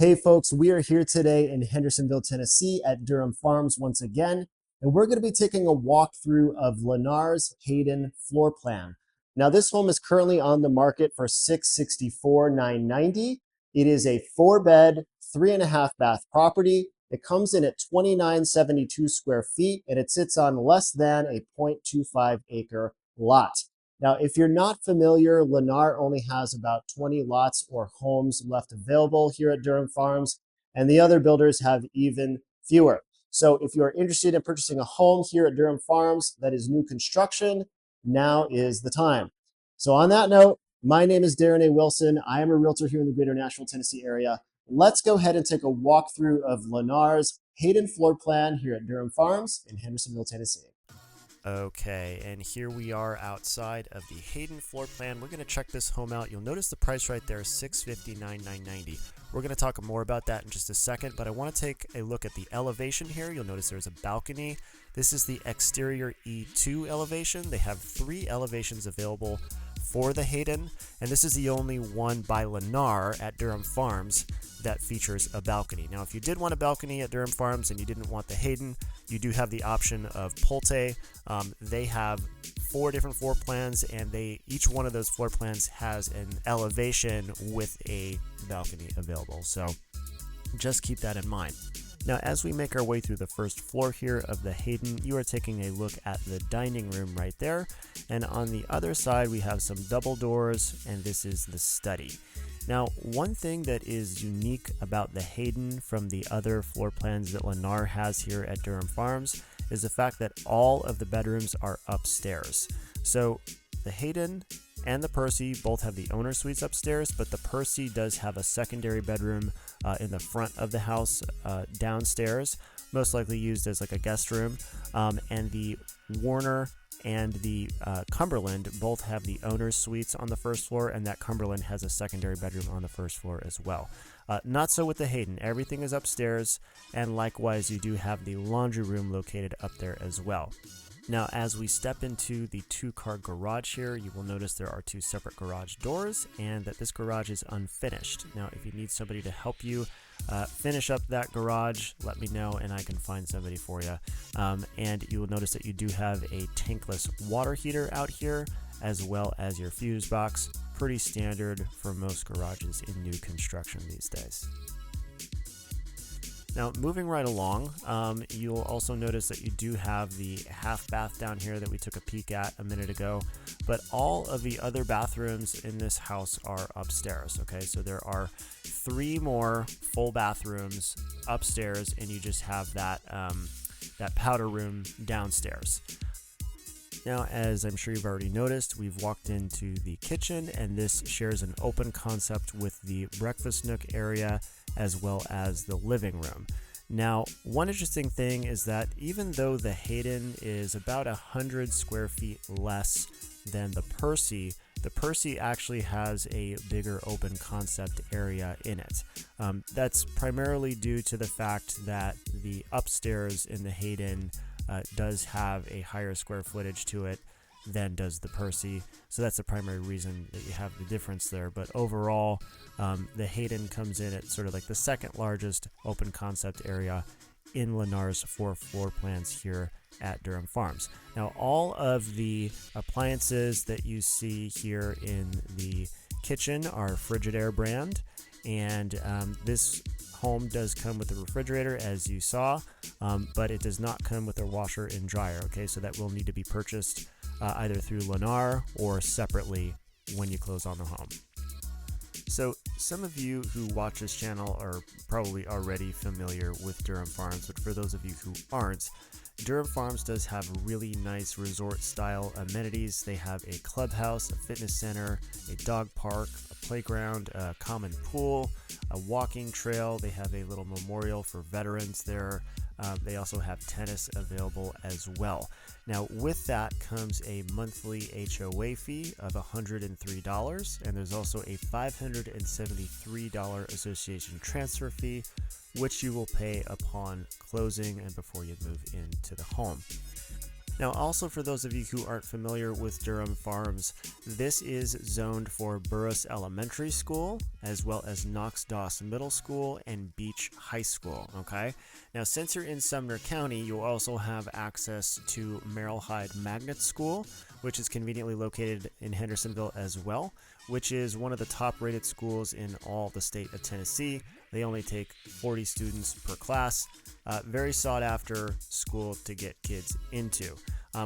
Hey folks, we are here today in Hendersonville, Tennessee at Durham Farms once again, and we're going to be taking a walkthrough of Lennar's Hayden floor plan. Now this home is currently on the market for $664,990. It is a 4-bed, 3.5-bath property. It comes in at 2,972 square feet and it sits on less than a 0.25 acre lot. Now, if you're not familiar, Lennar only has about 20 lots or homes left available here at Durham Farms, and the other builders have even fewer. So if you're interested in purchasing a home here at Durham Farms that is new construction, now is the time. So on that note, my name is Darren A. Wilson. I am a realtor here in the greater Nashville, Tennessee area. Let's go ahead and take a walkthrough of Lennar's Hayden floor plan here at Durham Farms in Hendersonville, Tennessee. Okay, and here we are outside of the Hayden floor plan. We're going to check this home out. You'll notice the price right there is $659,990. We're going to talk more about that in just a second, but I want to take a look at the elevation here. You'll notice there's a balcony. This is the exterior E2 elevation. They have 3 elevations available for the Hayden, and this is the only one by Lennar at Durham Farms that features a balcony. Now, if you did want a balcony at Durham Farms and you didn't want the Hayden, you do have the option of Pulte. They have 4 different floor plans, and each one of those floor plans has an elevation with a balcony available. So just keep that in mind. Now, as we make our way through the first floor here of the Hayden, you are taking a look at the dining room right there. And on the other side, we have some double doors, and this is the study. Now, one thing that is unique about the Hayden from the other floor plans that Lennar has here at Durham Farms is the fact that all of the bedrooms are upstairs. So the Hayden and the Percy both have the owner suites upstairs, but the Percy does have a secondary bedroom in the front of the house downstairs, most likely used as like a guest room. And the Warner and the Cumberland both have the owner's suites on the first floor, and that Cumberland has a secondary bedroom on the first floor as well. Not so with the Hayden. Everything is upstairs, and likewise you do have the laundry room located up there as well. Now, as we step into the 2-car garage here, you will notice there are 2 separate garage doors and that this garage is unfinished. Now, if you need somebody to help you finish up that garage, let me know and I can find somebody for you. And you will notice that you do have a tankless water heater out here, as well as your fuse box. Pretty standard for most garages in new construction these days. Now, moving right along, you'll also notice that you do have the half bath down here that we took a peek at a minute ago, but all of the other bathrooms in this house are upstairs, okay? So there are 3 more full bathrooms upstairs, and you just have that powder room downstairs. Now, as I'm sure you've already noticed, we've walked into the kitchen, and this shares an open concept with the breakfast nook area as well as the living room. Now, one interesting thing is that even though the Hayden is about 100 square feet less than the Percy actually has a bigger open concept area in it. That's primarily due to the fact that the upstairs in the Hayden does have a higher square footage to it than does the Percy. So that's the primary reason that you have the difference there. But overall, the Hayden comes in at sort of like the second largest open concept area in Lennar's 4 floor plans here at Durham Farms. Now, all of the appliances that you see here in the kitchen are Frigidaire brand, and this home does come with a refrigerator, as you saw, but it does not come with a washer and dryer, okay? So that will need to be purchased either through Lennar or separately when you close on the home. So some of you who watch this channel are probably already familiar with Durham Farms, but for those of you who aren't, Durham Farms does have really nice resort-style amenities. They have a clubhouse, a fitness center, a dog park, a playground, a common pool, a walking trail. They have a little memorial for veterans there. They also have tennis available as well. Now, with that comes a monthly HOA fee of $103, and there's also a $573 association transfer fee, which you will pay upon closing and before you move into the home. Now, also for those of you who aren't familiar with Durham Farms, this is zoned for Burris Elementary School, as well as Knox Doss Middle School and Beach High School, okay? Now, since you're in Sumner County, you'll also have access to Merrill Hyde Magnet School, which is conveniently located in Hendersonville as well, which is one of the top-rated schools in all the state of Tennessee. They only take 40 students per class. Very sought-after school to get kids into.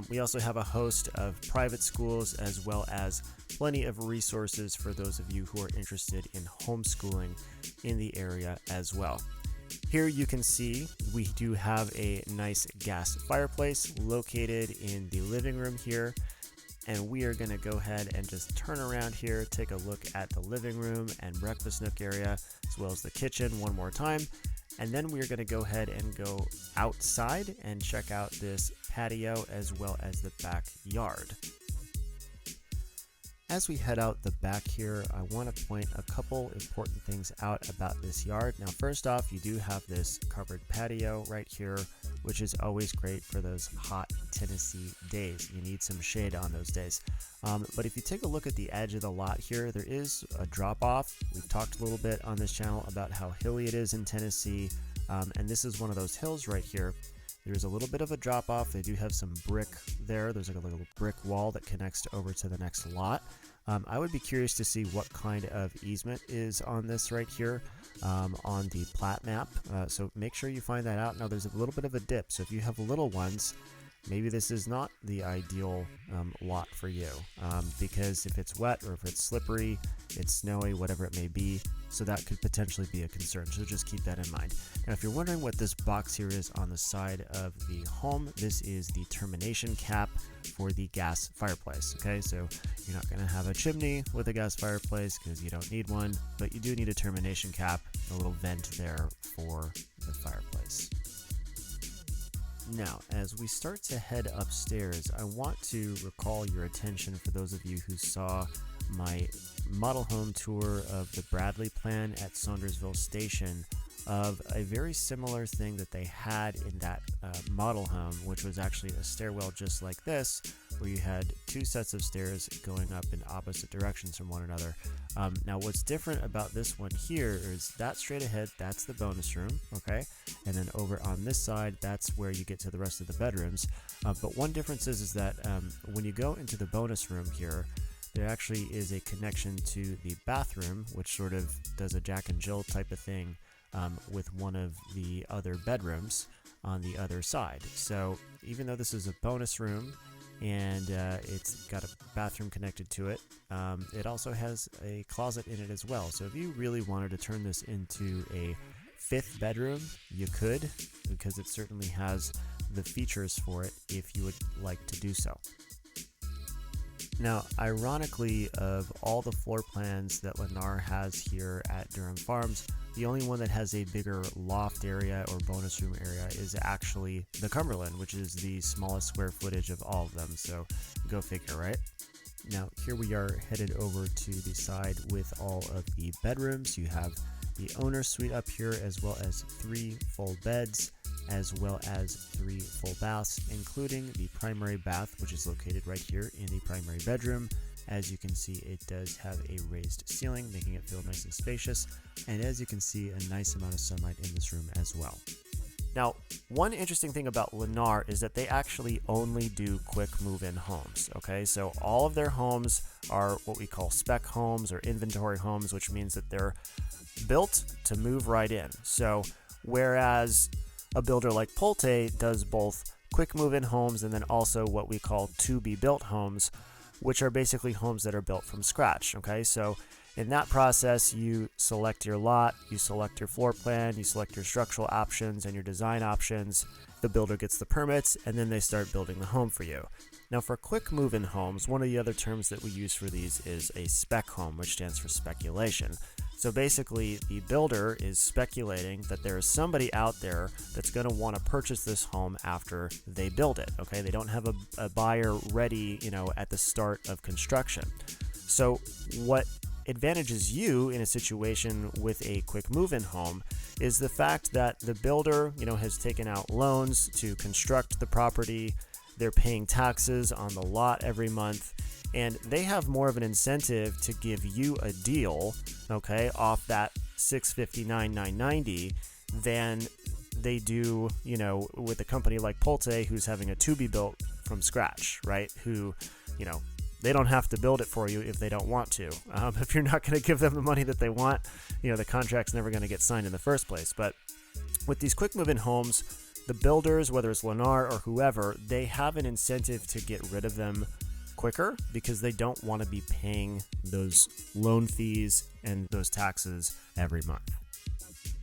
We also have a host of private schools as well as plenty of resources for those of you who are interested in homeschooling in the area as well. Here you can see we do have a nice gas fireplace located in the living room here. And we are going to go ahead and just turn around here, take a look at the living room and breakfast nook area, as well as the kitchen one more time. And then we're going to go ahead and go outside and check out this patio as well as the backyard. As we head out the back here, I want to point a couple important things out about this yard. Now, first off, you do have this covered patio right here, which is always great for those hot Tennessee days. You need some shade on those days. But if you take a look at the edge of the lot here, there is a drop off. We've talked a little bit on this channel about how hilly it is in Tennessee. And this is one of those hills right here. There's a little bit of a drop off. They do have some brick there. There's like a little brick wall that connects over to the next lot. I would be curious to see what kind of easement is on this right here on the plat map. So make sure you find that out. Now there's a little bit of a dip. So if you have little ones, maybe this is not the ideal lot for you because if it's wet or if it's slippery, it's snowy, whatever it may be, so that could potentially be a concern. So just keep that in mind. Now, if you're wondering what this box here is on the side of the home, this is the termination cap for the gas fireplace. Okay, so you're not going to have a chimney with a gas fireplace because you don't need one, but you do need a termination cap, a little vent there for the fireplace. Now, as we start to head upstairs, I want to recall your attention for those of you who saw my model home tour of the Bradley plan at Saundersville Station of a very similar thing that they had in that model home, which was actually a stairwell just like this, where you had two sets of stairs going up in opposite directions from one another. Now, what's different about this one here is that straight ahead, that's the bonus room, okay? And then over on this side, that's where you get to the rest of the bedrooms. But one difference is that when you go into the bonus room here, there actually is a connection to the bathroom, which sort of does a Jack and Jill type of thing with one of the other bedrooms on the other side. So even though this is a bonus room and it's got a bathroom connected to it, it also has a closet in it as well. So if you really wanted to turn this into a fifth bedroom, you could, because it certainly has the features for it if you would like to do so. Now, ironically, of all the floor plans that Lennar has here at Durham Farms, the only one that has a bigger loft area or bonus room area is actually the Cumberland, which is the smallest square footage of all of them. So go figure, right? Now, here we are headed over to the side with all of the bedrooms. You have the owner's suite up here, as well as 3 full beds, as well as 3 full baths, including the primary bath, which is located right here in the primary bedroom. As you can see, it does have a raised ceiling, making it feel nice and spacious. And as you can see, a nice amount of sunlight in this room as well. Now, one interesting thing about Lennar is that they actually only do quick move-in homes, okay? So all of their homes are what we call spec homes or inventory homes, which means that they're built to move right in. So whereas a builder like Pulte does both quick move-in homes and then also what we call to-be-built homes, which are basically homes that are built from scratch, okay? So in that process, you select your lot, you select your floor plan, you select your structural options and your design options. The builder gets the permits, and then they start building the home for you. Now, for quick move-in homes, one of the other terms that we use for these is a spec home, which stands for speculation. So basically, the builder is speculating that there is somebody out there that's going to want to purchase this home after they build it, okay? They don't have a buyer ready, at the start of construction. So what advantages you in a situation with a quick move-in home is the fact that the builder, has taken out loans to construct the property. They're paying taxes on the lot every month, and they have more of an incentive to give you a deal, okay, off that $659,990 than they do, you know, with a company like Pulte, who's having a to-be built from scratch, right? Who, you know, they don't have to build it for you if they don't want to. If you're not going to give them the money that they want, you know, the contract's never going to get signed in the first place. But with these quick move-in homes, the builders, whether it's Lennar or whoever, they have an incentive to get rid of them quicker because they don't want to be paying those loan fees and those taxes every month.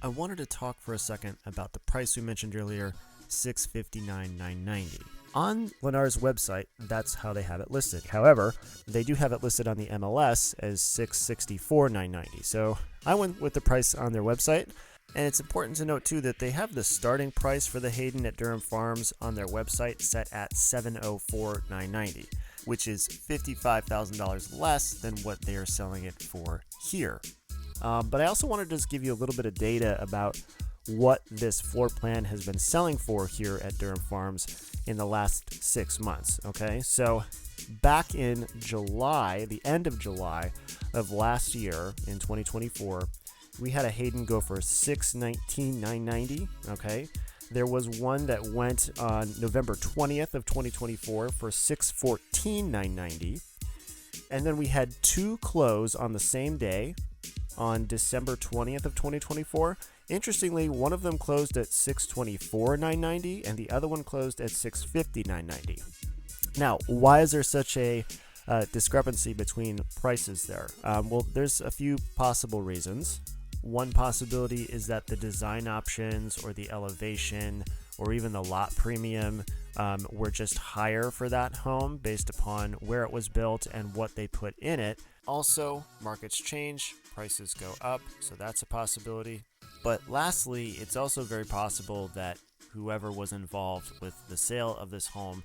I wanted to talk for a second about the price we mentioned earlier, $659,990. On Lennar's website, that's how they have it listed. However, they do have it listed on the MLS as $664,990. So I went with the price on their website. And it's important to note too that they have the starting price for the Hayden at Durham Farms on their website set at $704,990, which is $55,000 less than what they are selling it for here. But I also wanted to just give you a little bit of data about what this floor plan has been selling for here at Durham Farms in the last 6 months. Okay, so back in July, the end of July of last year in 2024, we had a Hayden go for $619,990. Okay, there was one that went on November 20th of 2024 for $614,990, and then we had two close on the same day on December 20th of 2024. Interestingly, one of them closed at $624,990 and the other one closed at $650,990. Now, why is there such a discrepancy between prices there? Well, there's a few possible reasons. One possibility is that the design options or the elevation or even the lot premium were just higher for that home based upon where it was built and what they put in it. Also, markets change, prices go up, so that's a possibility. But lastly, it's also very possible that whoever was involved with the sale of this home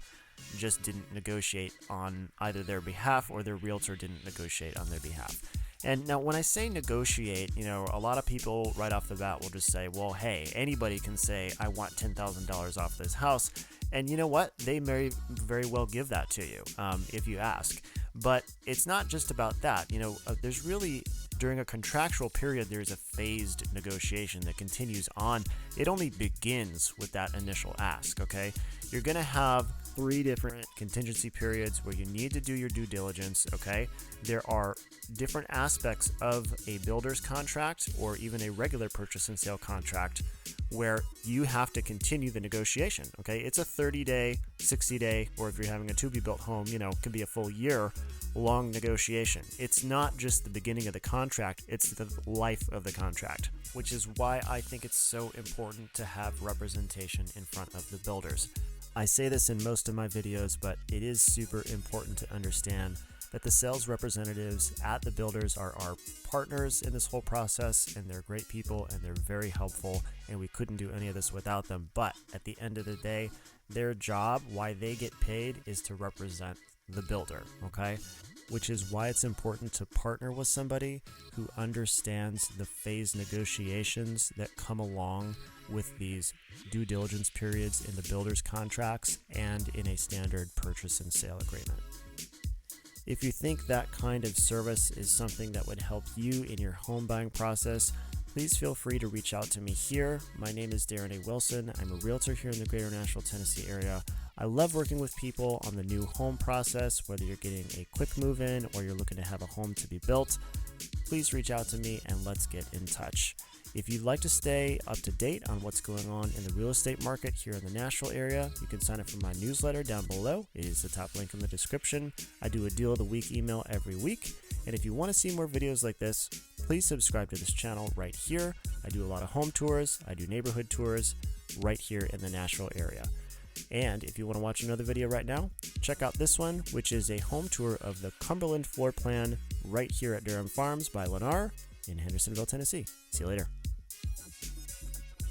just didn't negotiate on either their behalf or their realtor didn't negotiate on their behalf. And now when I say negotiate, you know, a lot of people right off the bat will just say, well, hey, anybody can say, I want $10,000 off this house. And you know what? They may very well give that to you if you ask. But it's not just about that. You know, there's really, during a contractual period, there's a phased negotiation that continues on. It only begins with that initial ask, okay? You're going to have 3 different contingency periods where you need to do your due diligence, okay? There are different aspects of a builder's contract or even a regular purchase and sale contract where you have to continue the negotiation, okay? It's a 30-day, 60-day, or if you're having a to-be-built home, you know, it can be a full year long negotiation. It's not just the beginning of the contract, it's the life of the contract, which is why I think it's so important to have representation in front of the builders. I say this in most of my videos, but it is super important to understand that the sales representatives at the builders are our partners in this whole process, and they're great people and they're very helpful, and we couldn't do any of this without them. But at the end of the day, their job, why they get paid, is to represent the builder, okay? Which is why it's important to partner with somebody who understands the phase negotiations that come along with these due diligence periods in the builder's contracts and in a standard purchase and sale agreement. If you think that kind of service is something that would help you in your home buying process, please feel free to reach out to me here. My name is Darren A. Wilson. I'm a realtor here in the greater Nashville, Tennessee area. I love working with people on the new home process, whether you're getting a quick move-in or you're looking to have a home to be built. Please reach out to me and let's get in touch. If you'd like to stay up to date on what's going on in the real estate market here in the Nashville area, you can sign up for my newsletter down below. It is the top link in the description. I do a deal of the week email every week. And if you want to see more videos like this, please subscribe to this channel right here. I do a lot of home tours. I do neighborhood tours right here in the Nashville area. And if you want to watch another video right now, check out this one, which is a home tour of the Cumberland floor plan right here at Durham Farms by Lennar in Hendersonville, Tennessee. See you later.